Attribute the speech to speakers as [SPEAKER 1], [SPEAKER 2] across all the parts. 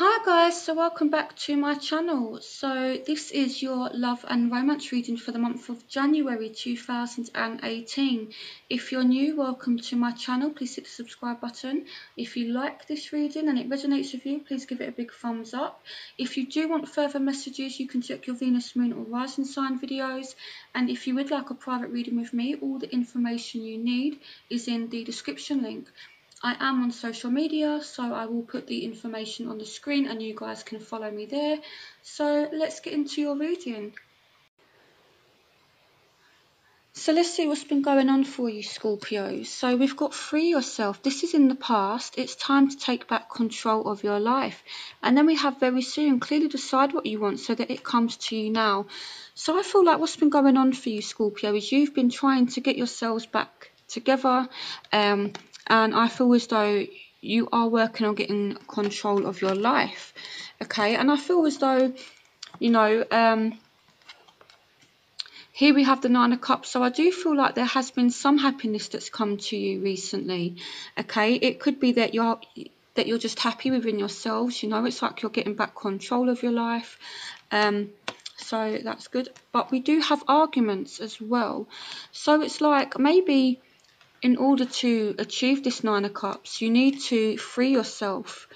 [SPEAKER 1] Hi guys, so welcome back to my channel. So this is your love and romance reading for the month of January 2018. If you're new, welcome to my channel. Please hit the subscribe button. If you like this reading and it resonates with you, please give it a big thumbs up. If you do want further messages, you can check your Venus, Moon or Rising sign videos. And if you would like a private reading with me, all the information you need is in the description link. I am on social media, so I will put the information on the screen and you guys can follow me there. So let's get into your reading. So let's see what's been going on for you, Scorpio. So we've got free yourself. This is in the past. It's time to take back control of your life. And then we have very soon, clearly decide what you want so that it comes to you now. So I feel like what's been going on for you, Scorpio, is you've been trying to get yourselves back together. And I feel as though you are working on getting control of your life. Okay, and I feel as though, you know, here we have the Nine of Cups, so I do feel like there has been some happiness that's come to you recently. Okay, it could be that you're just happy within yourselves. You know, it's like you're getting back control of your life. So that's good. But we do have arguments as well. So it's like maybe in order to achieve this Nine of Cups, you need to free yourself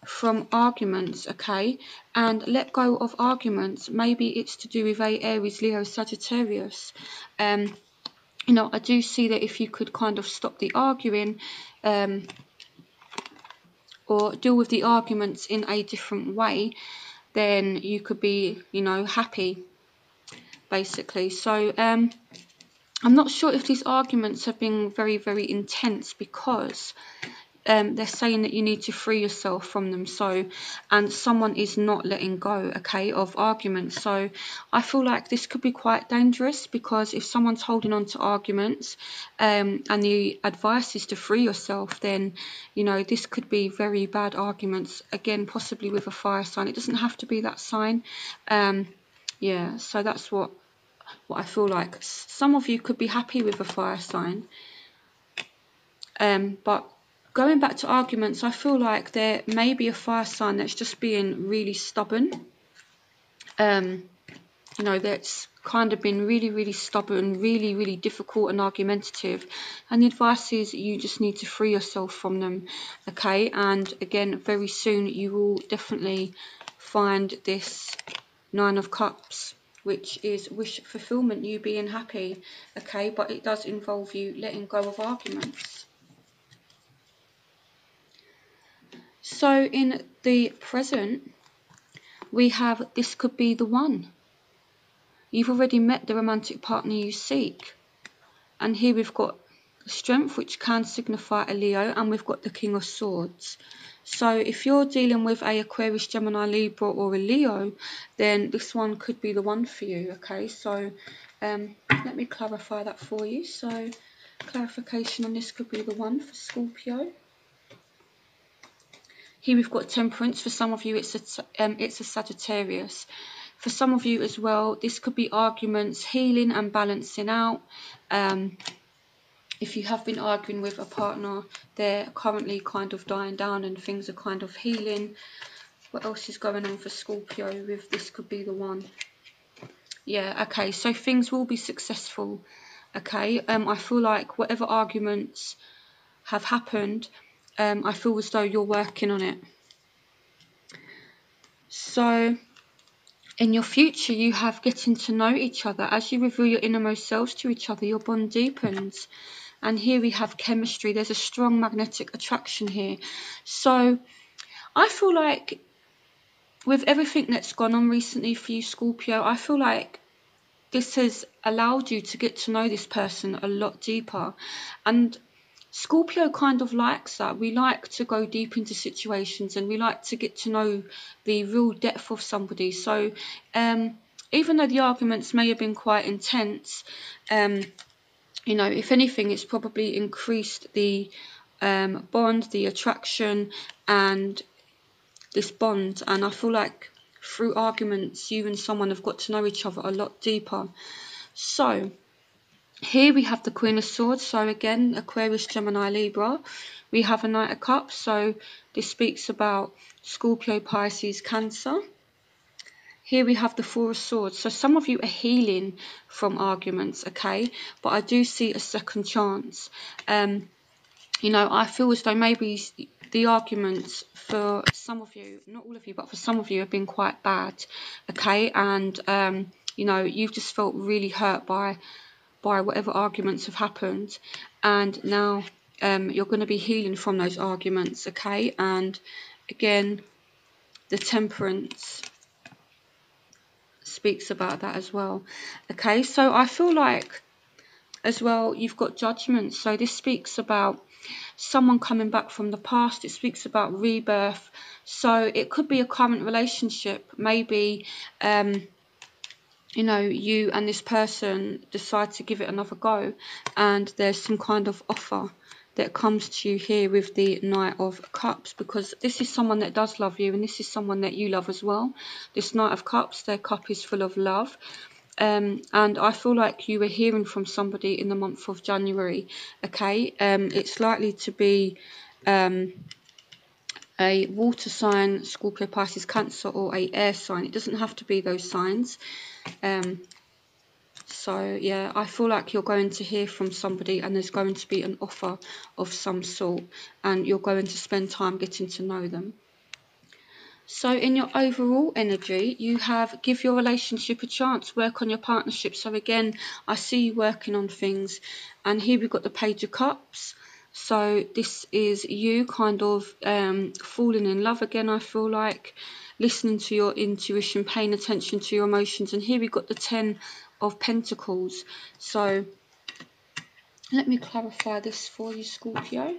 [SPEAKER 1] from arguments, okay, and let go of arguments. Maybe it's to do with Aries, Leo, Sagittarius. You know, I do see that if you could kind of stop the arguing, or deal with the arguments in a different way, then you could be, you know, happy, basically. So I'm not sure if these arguments have been very, very intense because they're saying that you need to free yourself from them. So, and someone is not letting go, okay, of arguments. So I feel like this could be quite dangerous because if someone's holding on to arguments and the advice is to free yourself, then, you know, this could be very bad arguments. Again, possibly with a fire sign. It doesn't have to be that sign. Yeah, so that's what I feel like. Some of you could be happy with a fire sign, but going back to arguments, I feel like there may be a fire sign that's just being really stubborn. You know, that's kind of been really, really stubborn, really, really difficult and argumentative. And the advice is you just need to free yourself from them, okay? And again, very soon you will definitely find this Nine of Cups, which is wish fulfillment, you being happy, okay? But it does involve you letting go of arguments. So in the present, we have this could be the one. You've already met the romantic partner you seek. And here we've got strength, which can signify a Leo, and we've got the King of Swords. So if you're dealing with a Aquarius, Gemini, Libra or a Leo, then this one could be the one for you, okay? So let me clarify that for you. So clarification on this could be the one for Scorpio. Here we've got Temperance. For some of you, it's a Sagittarius. For some of you as well, this could be arguments, healing and balancing out. If you have been arguing with a partner, they're currently kind of dying down and things are kind of healing. What else is going on for Scorpio with this could be the one? Yeah, okay, so things will be successful, okay? I feel like whatever arguments have happened, I feel as though you're working on it. So in your future, you have getting to know each other. As you reveal your innermost selves to each other, your bond deepens. And here we have chemistry. There's a strong magnetic attraction here. So I feel like with everything that's gone on recently for you, Scorpio, I feel like this has allowed you to get to know this person a lot deeper. And Scorpio kind of likes that. We like to go deep into situations and we like to get to know the real depth of somebody. So even though the arguments may have been quite intense, you know, if anything, it's probably increased the bond, the attraction and this bond. And I feel like through arguments, you and someone have got to know each other a lot deeper. So here we have the Queen of Swords. So again, Aquarius, Gemini, Libra. We have a Knight of Cups. So this speaks about Scorpio, Pisces, Cancer. Here we have the Four of Swords. So some of you are healing from arguments, okay? But I do see a second chance. You know, I feel as though maybe the arguments for some of you, not all of you, but for some of you have been quite bad, okay? And, you know, you've just felt really hurt by whatever arguments have happened. And now you're going to be healing from those arguments, okay? And again, the Temperance speaks about that as well, okay? So I feel like as well you've got Judgment. So this speaks about someone coming back from the past. It speaks about rebirth. So it could be a current relationship. Maybe you know, you and this person decide to give it another go, and there's some kind of offer that comes to you here with the Knight of Cups, because this is someone that does love you, and this is someone that you love as well. This Knight of Cups, their cup is full of love. And I feel like you were hearing from somebody in the month of January, okay? It's likely to be a water sign, Scorpio, Pisces, Cancer, or a air sign. It doesn't have to be those signs. So yeah, I feel like you're going to hear from somebody, and there's going to be an offer of some sort, and you're going to spend time getting to know them. So in your overall energy, you have give your relationship a chance, work on your partnership. So again, I see you working on things. And here we've got the Page of Cups. So this is you kind of falling in love again, I feel like. Listening to your intuition, paying attention to your emotions. And here we've got the 10 of Pentacles. So let me clarify this for you, Scorpio.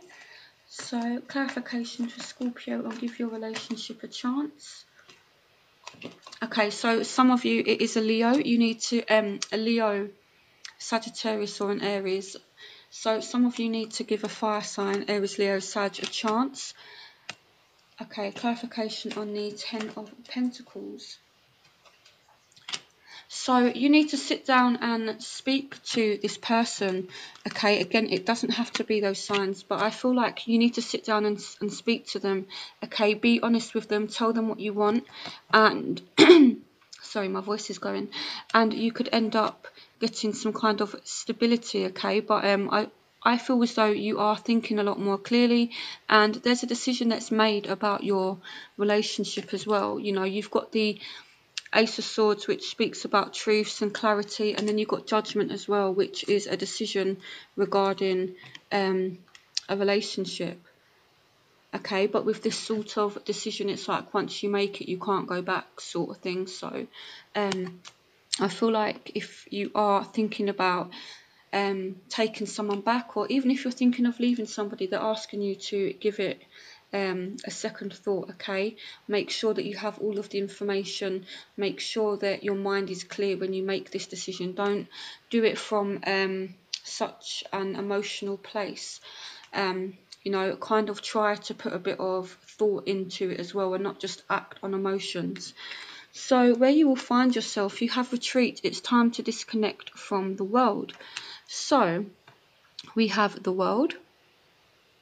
[SPEAKER 1] So clarification for Scorpio, I'll give your relationship a chance. Okay, so some of you, it is a Leo. You need to, a Leo, Sagittarius, or an Aries. So some of you need to give a fire sign, Aries, Leo, Sag, a chance. Okay, clarification on the 10 of Pentacles. So you need to sit down and speak to this person, okay? Again, it doesn't have to be those signs, but I feel like you need to sit down and speak to them, okay? Be honest with them, tell them what you want, and sorry, my voice is going, and you could end up getting some kind of stability, okay? But I feel as though you are thinking a lot more clearly, and there's a decision that's made about your relationship as well. You know, you've got the Ace of Swords, which speaks about truths and clarity, and then you've got Judgment as well, which is a decision regarding a relationship, okay? But with this sort of decision, it's like once you make it, you can't go back, sort of thing. So I feel like if you are thinking about taking someone back, or even if you're thinking of leaving somebody, they're asking you to give it a second thought, okay? Make sure that you have all of the information. Make sure that your mind is clear when you make this decision. Don't do it from such an emotional place. You know, kind of try to put a bit of thought into it as well, and not just act on emotions. So where you will find yourself, you have retreat. It's time to disconnect from the world. So we have the World.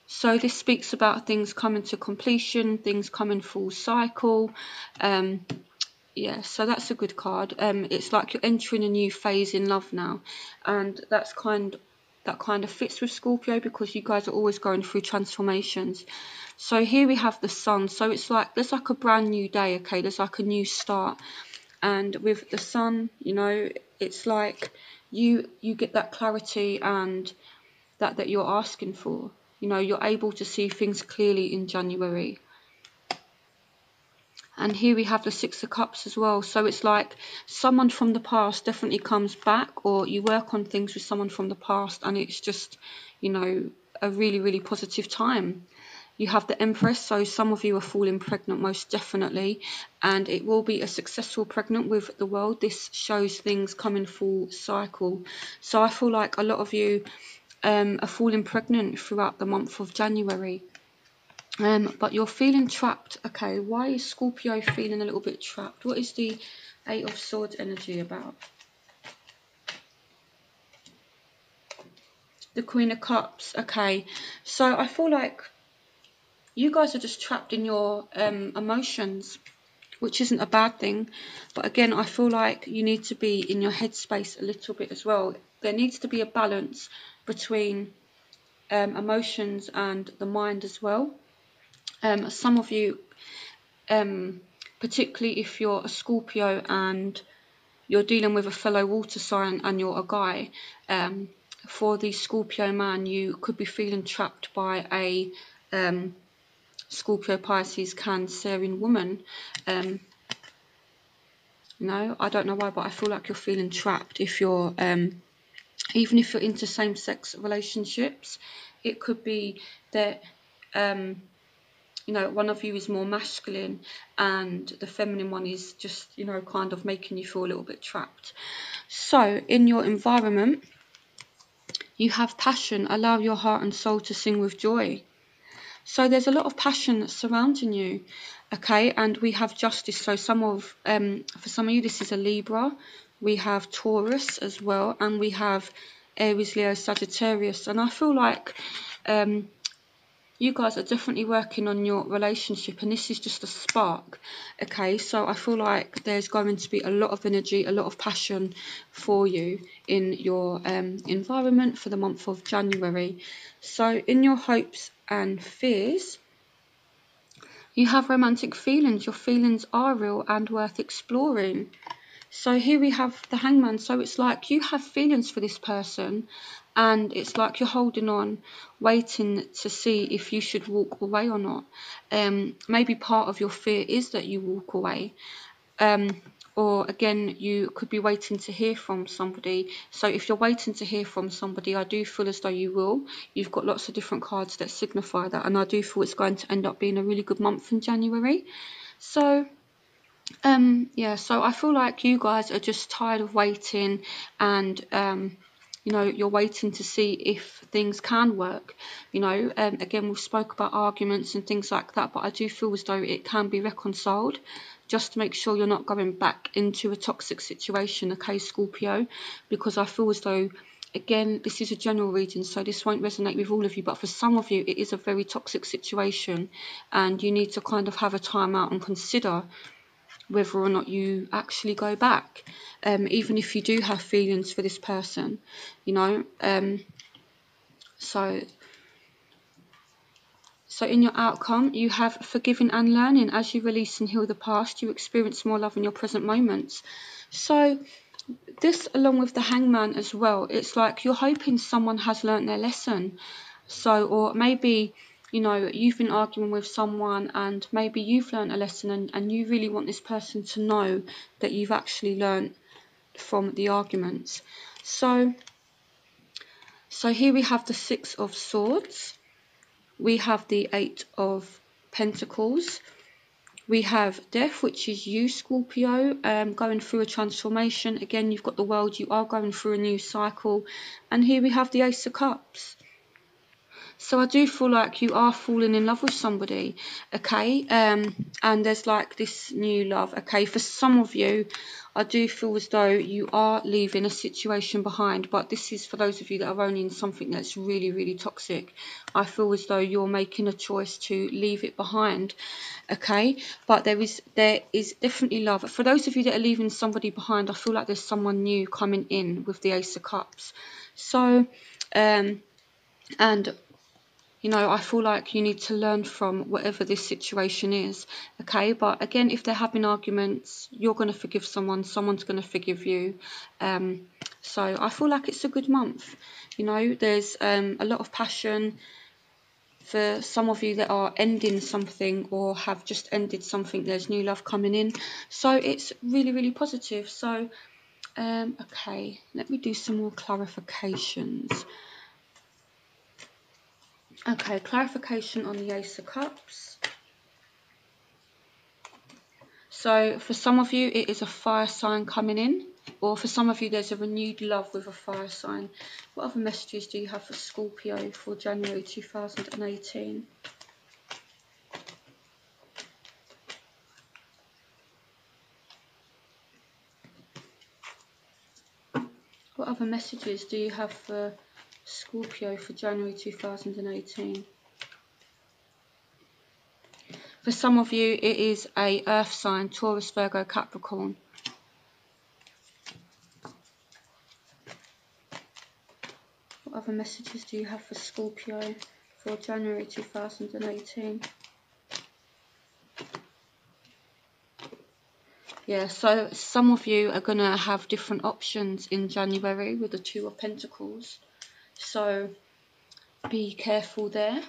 [SPEAKER 1] So this speaks about things coming to completion, things coming full cycle. Yeah, so that's a good card. It's like you're entering a new phase in love now, and that kind of fits with Scorpio, because you guys are always going through transformations. So here we have the Sun. So it's like there's like a brand new day, okay? There's like a new start, and with the Sun, you know, it's like you get that clarity and that you're asking for. You know, you're able to see things clearly in January. And here we have the Six of Cups as well. So it's like someone from the past definitely comes back, or you work on things with someone from the past, and it's just, you know, a really, really positive time. You have the Empress, so some of you are falling pregnant most definitely, and it will be a successful pregnant with the World. This shows things coming full cycle. So I feel like a lot of you are falling pregnant throughout the month of January. But you're feeling trapped. Okay, why is Scorpio feeling a little bit trapped? What is the Eight of Swords energy about? The Queen of Cups. Okay, so I feel like you guys are just trapped in your emotions, which isn't a bad thing. But again, I feel like you need to be in your headspace a little bit as well. There needs to be a balance between emotions and the mind as well. Some of you, particularly if you're a Scorpio and you're dealing with a fellow water sign and you're a guy, for the Scorpio man, you could be feeling trapped by a Scorpio, Pisces, Cancerian woman. No, I don't know why, but I feel like you're feeling trapped if you're, even if you're into same-sex relationships. It could be that, you know, one of you is more masculine and the feminine one is just, you know, kind of making you feel a little bit trapped. So, in your environment, you have passion. Allow your heart and soul to sing with joy. So there's a lot of passion that's surrounding you, okay? And we have justice. So for some of you, this is a Libra. We have Taurus as well, and we have Aries, Leo, Sagittarius. And I feel like you guys are definitely working on your relationship, and this is just a spark, okay? So I feel like there's going to be a lot of energy, a lot of passion for you in your environment for the month of January. So in your hopes and fears, you have romantic feelings. Your feelings are real and worth exploring. So here we have the Hangman. So it's like you have feelings for this person, and it's like you're holding on, waiting to see if you should walk away or not. Maybe part of your fear is that you walk away. Or again, you could be waiting to hear from somebody. So if you're waiting to hear from somebody, I do feel as though you will. You've got lots of different cards that signify that, and I do feel it's going to end up being a really good month in January. So yeah, so I feel like you guys are just tired of waiting, and you know, you're waiting to see if things can work. You know, again, we've spoke about arguments and things like that, but I do feel as though it can be reconciled. Just to make sure you're not going back into a toxic situation, okay, Scorpio? Because I feel as though, again, this is a general reading, so this won't resonate with all of you, but for some of you, it is a very toxic situation, and you need to kind of have a time out and consider whether or not you actually go back, even if you do have feelings for this person, you know. So in your outcome, you have forgiving and learning. As you release and heal the past, you experience more love in your present moments. So this, along with the Hangman as well, it's like you're hoping someone has learnt their lesson. So, or maybe, you know, you've been arguing with someone and maybe you've learnt a lesson, and you really want this person to know that you've actually learnt from the arguments. So here we have the Six of Swords. We have the Eight of Pentacles. We have Death, which is you, Scorpio, going through a transformation. Again, you've got the World. You are going through a new cycle. And here we have the Ace of Cups. So I do feel like you are falling in love with somebody, okay? And there's like this new love, okay? For some of you, I do feel as though you are leaving a situation behind, but this is for those of you that are only in something that's really, really toxic. I feel as though you're making a choice to leave it behind, okay? But there is definitely love. For those of you that are leaving somebody behind, I feel like there's someone new coming in with the Ace of Cups. So, and you know, I feel like you need to learn from whatever this situation is, okay? But again, if they're having arguments, you're going to forgive someone, someone's going to forgive you. So I feel like it's a good month. You know, there's a lot of passion. For some of you that are ending something or have just ended something, there's new love coming in. So it's really, really positive. So, okay, let me do some more clarifications. Okay, clarification on the Ace of Cups. So for some of you, it is a fire sign coming in, or for some of you, there's a renewed love with a fire sign. What other messages do you have for Scorpio for January 2018? What other messages do you have for Scorpio for January 2018? For some of you, it is a earth sign, Taurus, Virgo, Capricorn. What other messages do you have for Scorpio for January 2018? Yeah, so some of you are going to have different options in January with the Two of Pentacles. So be careful there.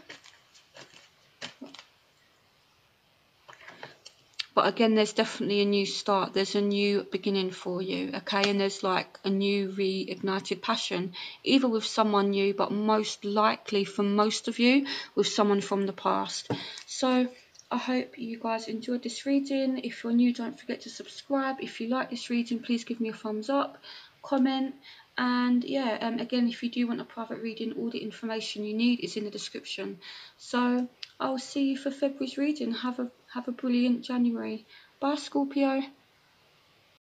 [SPEAKER 1] But again, there's definitely a new start. There's a new beginning for you, okay? And there's like a new reignited passion, either with someone new, but most likely for most of you, with someone from the past. So I hope you guys enjoyed this reading. If you're new, don't forget to subscribe. If you like this reading, please give me a thumbs up, comment. And yeah, again, if you do want a private reading, all the information you need is in the description. So I'll see you for February's reading. Have a brilliant January. Bye, Scorpio.